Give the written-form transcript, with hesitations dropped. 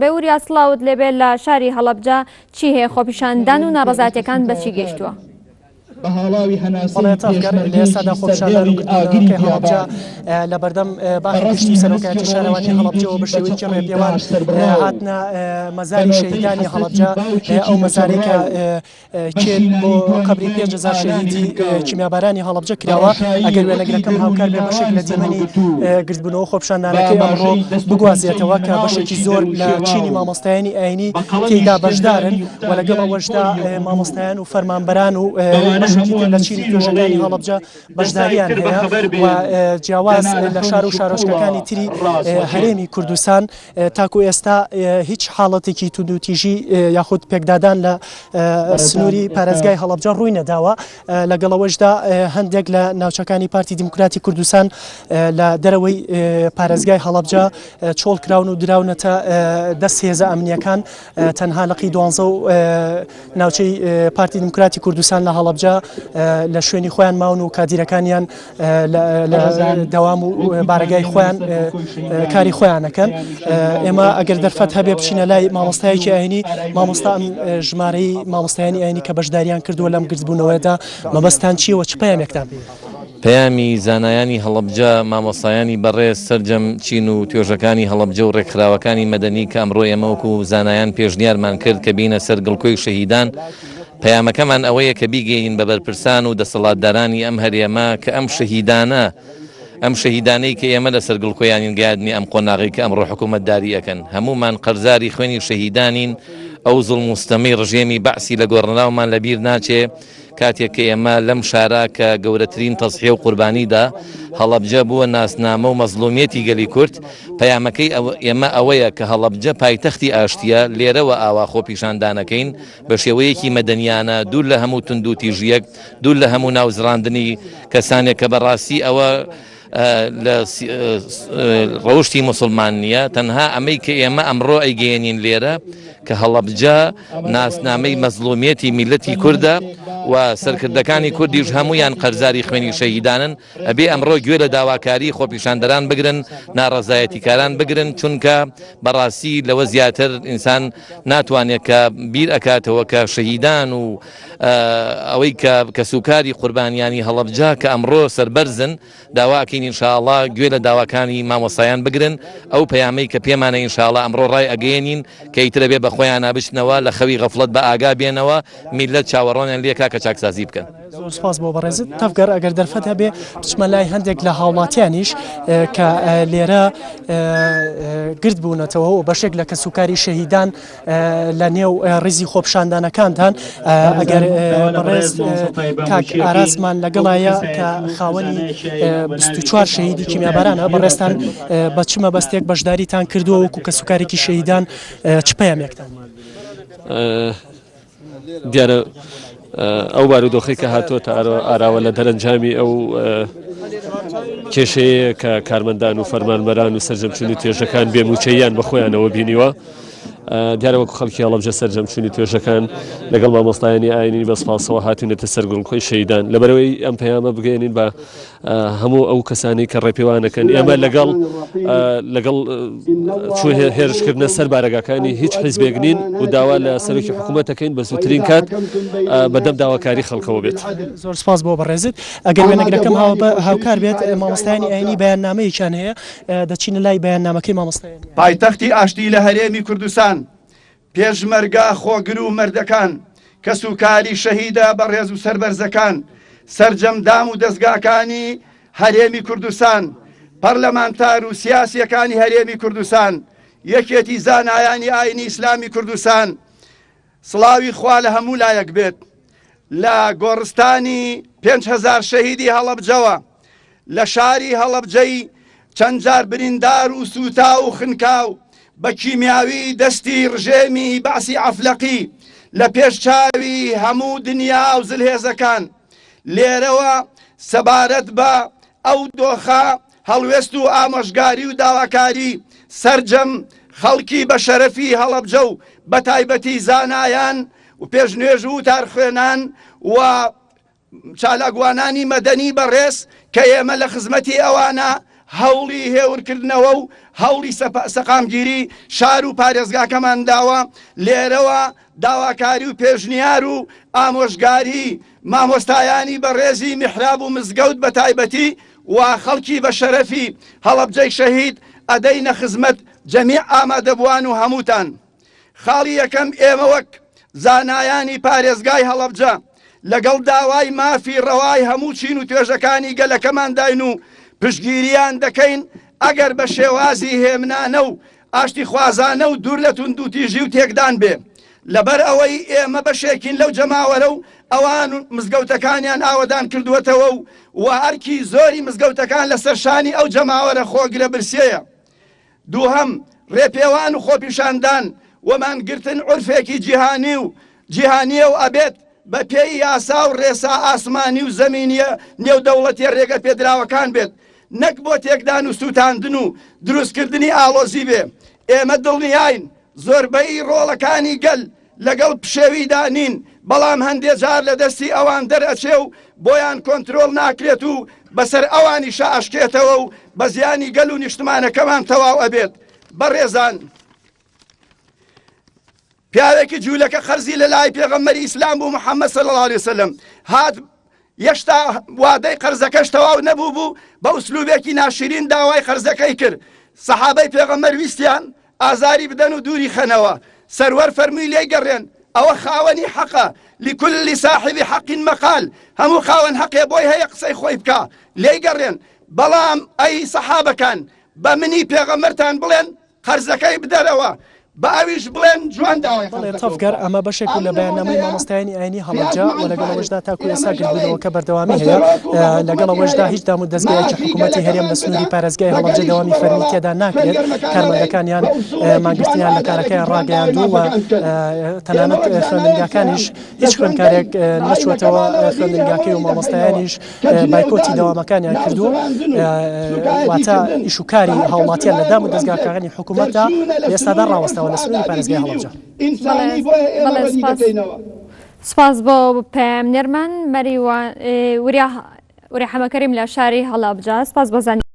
بەوری ئاسڵاوت لێبێت لە شاری هەڵەبجە چی هەیە خۆپیشاندان و ناڕەزاتەکان بەچی گەیشتووە؟ لێسادا خۆپیشاندان و کردەوەکەی هەڵەبجە لە بەردەم باخی گشتی سەرۆکایەتی شارەوانی هەڵەبجەوە بە شێوەیەکی ڕێپێوان هاتنە مەزاری شەهیدانی هەڵەبجە، ئەو مەزارەی کە کێل بۆ قەبری 5000 شەهیدی کیمیابارانی هەڵەبجە کراوە. ئەگەر وێنەگرەکەم هاوکار بێ بەشێک لە دیمەنی گرتبوونەوە خۆپیشاندانەکەی ئەمڕۆ بگوازێتەوە کە بەشێکی زۆر لە چینی مامۆستایانی ئاینی تێیدا بەشدارن و لەگەڵ ئەوەشدا مامۆستایان و فەرمانبەران و لە چینی توێژەکانی هەڵەبجە بەشداریان هەیە و جیاواز لە شار و شارۆچکەکانی تری هەرێمی کوردستان تاکو ئێستا هیچ حاڵەتێکی توندوتیژی یاخود پێکدادان لە سنووری پارێزگای هەڵەبجە ڕووی نەداوە. لەگەڵەوەشدا هەندێک لە ناوچەکانی پارتی دیموکراتی کوردستان لە دەرەوەی پارێزگای هەڵەبجە چۆڵ کراون و دراونەتە دەست هێزە ئەمنیەکان. تەنها لەقی 12 و ناوچەی پارتی دیموکراتی کوردستان لە هەڵەبجە لە شوێنی خۆیان ماون و کادیرەکانیان لە دەوام و بارگای خۆیان کاری خۆیانەکەن. ئێمە ئەگەر دەرفەت هەبێ بچینە لای مامۆستایەکی ئاینی، مامۆستا ئەم ژمارەی مامۆستایانی ئاینی کە بەشداریان کردووە لەم گرتبوونەوەیدا مەبەستان چیەوە؟ چ پەیامێکتان پەیامی زانایانی هەڵەبجە، مامۆستایانی بەڕێز سەرجەم چین و توێژەکانی هەڵەبجە و ڕێکخراوەکانی مەدەنی کە ئەمڕۆ ئێمە وەکو زانایان پێشنیارمان کرد کە بینە سەر گڵکۆی شەهیدان. پەیامەکەمان ئەوەیە کە بیگەین بە بەرپرسان و دەسەڵاتدارانی ئەم هەرێمە کە ئەم شەهیدانەی کە ئێمە لە سەرگڵکۆیانین گادنی ئەم قۆناغی کە ئەمڕۆ حکوومەتداری ئەکەن، هەمومان قەرزاری خوێنی شەهیدانین. ئەو زوڵم و ستەمەی ڕژێمی بەعسی لە گۆڕناومان لەبیر ناچێ کاتێک کە ئێمە لەم شارە کە گەورەترین تەزحیە و قوربانیدا هەڵەبجە بووە ناسنامە و مەزلومیەتی گەلی کورد. پەیامەکەی ئێمە ئەوەیە کە هەڵەبجە پایتەختی ئاشتیە، لێرەوە ئاوا خۆپیشاندانەکەین بە شێوەیەکی مەدەنیانە، دوور لە هەموو توندوتیژیەک، دوور لە هەموو ناوزڕاندنی کەسانێک کە بەڕاستی ئەوە لە ڕەوشتی موسڵمان نییە. تەنها ئەمەی کە ئێمە ئەمڕۆ ئەیگەێنین لێرە کە هەڵەبجە ناسنامەی مەزلومیەتی میلەتی کووردە و سەرکردەکانی کوردیش هەمویان قەرزاری خوێنی شەهیدانن. ئەبێ ئەمڕۆ گوێ لە داواکاری خۆپیشاندەران بگرن، ناڕەزایەتیکاران بگرن، چونکە بەڕاستی لەوە زیاتر ئینسان ناتوانێت کە بیر ئەکاتەوە کە شەهیدان و ئەوەی کە سوکاری قوربانیانی هەڵەبجە کە ئەمڕۆ سەربەرزن داواکەین ئینشاءڵڵا گوێ لە داواکانی مامۆستایان بگرن. ئەو پەیامەی کە پێمانە ئینشاءڵڵا ئەمڕۆ ڕای ئەگەێنین کە ئیترە بێ بە خۆیان نابشتنەوە لە خەوی غەفڵەت بە ئاگا بێنەوە، میلەت چاوەڕۆنیان لێ کە چاکسازی بکەن. زۆر سپاس بۆ بەڕێزت تەفگەر. ئەگەر دەرفەت هەبێ بچمە لای هەندێک لە هاوڵاتیانیش کە لێرە گرت بوونەتەوە و بەشێک لە کەسوکاری شەهیدان لە نێو ڕیزی خۆپیشاندانەکانتان. ئەگەر بەڕێز کاک ئاراسمان لەگەڵایە کە خاوەنی 24 شەهیدی کیمیابارانە، بەڕێستان بە چ مەبەستێک بەشداریتان کردووە وەکو کەسوکارێکی شەهیدان؟ چ پەیامێکتان؟ دیارە ئەو بارودۆخی کە هاتووە تا ئاراوە لە دەرەنجامی ئەو کێشەیە کە کارمەندان و فەرمانبەران و سەرجەمچوونی توێژەکان بێموچەیان بە خۆیانەوە بینیوە. دیارە وەکو خەڵکی هەڵەبجە سەرجەمچوونی توێژەکان لەگەڵ مامۆستایانی ئاینی بەسپاسەوە هاتوونێتە سەر گڵکۆی شەهیدان. لەبەرەوەی ئەم پەیامە بگەێنین بە هەموو ئەو کەسانی کە ڕێپێوانەکەن. ئێمە لەگەڵ چوو هێرشکردنە سەر بارەگاکانی هیچ حیزبێک نین و داوا لە سەرۆکی حکوومەتەکەین بە زووترین کات بەدەم داواکاری خەڵکەوە بێت. زۆر سپاس بۆ بەڕێزت. ئەگەر وێنەگرەکەم هاوکار بێت مامۆستایانی ئاینی بەیاننامەیەکیان هەیە، دەچینە لای بەیاننامەکەی مامۆستایانی. پایتەختی ئاشتی لە هەرێمی کوردستان، پێشمەرگە خۆگر و مردەکان، کەسوکاری شەهیدە بەڕێز و سەربەرزەکان، سەرجەمدام و دەستگاکانی هەرێمی کوردستان، پەرلەمانتار و سیاسیەکانی هەرێمی کوردستان، یەکێتی زانایانی ئاینی ئیسلامی کوردستان، سڵاوی خوا لە هەموو لایەک بێت. لە گۆڕستانی 5000 شەهیدی هەڵەبجەوە، لە شاری هەڵەبجەی چەند جار بریندار و سوتا و خنکاو بە کیمیاوی دەستی ڕژێمی بەعسی عەفلەقی لە پێشچاوی هەموو دنیا و زلهێزەکان، لێرەوە سەبارەت بە ئەو دۆخە هەڵوێست و ئامۆژگاری و داواکاری سەرجەم خەڵکی بە شەرەفی هەڵەبجە و بە تایبەتی زانایان و پێشنوێژ و تارخوێنان و چالاگوانانی مەدەنی بەڕێز کە ئێمە لە خزمەتی ئەوانە هەوڵی هێورکردنەوە و هەوڵی سەقامگیری شار و پارێزگاکەمان داوە لێرەوە داواکاری و پێشنیار و ئامۆژگاری مامۆستایانی بەڕێزی میحراب و مزگەوت بە تایبەتی و خەڵکی بە شەرەفی هەڵەبجەی شەهید ئەدەینە خزمەت جەمیع ئامادەبووان و هەمووتان. خاڵی یەکەم ئێمە وەک زانایانی پارێزگای هەڵەبجە لەگەڵ داوای مافی ڕەوای هەموو چین و توێژەکانی گەلەکەمان داین و پشتگیریان دەکەین ئەگەر بە شێوازی هێمنانە و ئاشتی خوازانە و دوور لە تونند و تیژی و تێکدان بێ. لەبەر ئەوەی ئێمە بەشێکین لەو جەماوەرە و ئەوان مزگەوتەکانیان ئاوەدان کردووەتەوە و هەرکی زۆری مزگەوتەکان لەسەر شانی ئەو جەماوەرە خۆگرە برسێیە. دووهەم ڕێپێوان و خۆپیشاندان وەمانگرتن عورفێکی جیهانیە و ئەبێت بە پێی یاسا و ڕێسا ئاسمانی و زەمینیە نێودەوڵەتی ڕێگە پێدراوەکان بێت، نەک بۆ تێکدان و سووتاندن و دروستکردنی ئاڵۆزی بێ. ئێمە دڵنیاین زۆربەی ڕۆڵەکانی گەل لەگەڵ پشێویدا نین، بەڵام هەندێک جار لە دەستی ئەوان دەرئەچێ و بۆیان کۆنترۆڵ ناکرێت و بەسەر ئەوانی شاشکێتەوە و بە زیانی گەل و نیشتمانەکەمان تەواو ئەبێت. بەڕێزان، پیاوێکی جوولەکە خەرزی لە لای پێغەمبەری ئیسلام بوو محەممەد صلی الله علیه وسلم، هات یەشتا وادەی قەرزەکەش تەواو نەبوو بوو بە ئوسلوبێکی ناشرین داوای قەرزەکەی کرد. سەحابەی پێغەمبەر ویستیان ئازاری بدەن و دووری خەنەوە. سەروەر فەرمووی لێی گەڕێن ئەوە خاوەنی حەقە، لكل صاحب حق مقال، هەموو خاوەن حەقێ بۆی هەیە قسەی خۆی بکە، لێی گەڕێن. بەڵام ئەی سەحابەکان بە منی پێغەمبەرتان بڵێن قەرزەکەی بدەرەوە، بە ئەویش بڵێن جوان داوای تەفگەر ئەمە بەشێک لە بەیاننامەی مامۆستایانی ئاینی هەڵەبجە و لەگەڵەوەشدا تاکو ئێستا گرتبوونەوە کە بەردەوامی هەیە. لەگەڵەوەشدا هیچ دام و دەستگایەکی حکوومەتی هەرێم لە سنووری پارێزگای هەڵەبجە دەوامی فەرمی تێدا ناکرێت. کارمەندەکانیان مانگرتنیان لە کارەکەیان ڕاگەیاندوو و تەنانەت خوێندنگاکانیش هیچ خوێندکارێک نەچوەتەوە خوێندنگاکەی و مامۆستایانیش بایکۆتی دەوامەکانیان کردو. واتە ئیشوکاری هاوڵاتیان لە دام و دەستگاکانی حکوومەتدا ئێستادا ڕاوەستەوە لە سنووری پارێزگای هەڵەبجە. سپاس بۆ پێمنێرمان مەری وریحەمە کەریم لە شاری هەڵەبجە. سپاس بۆ زانینی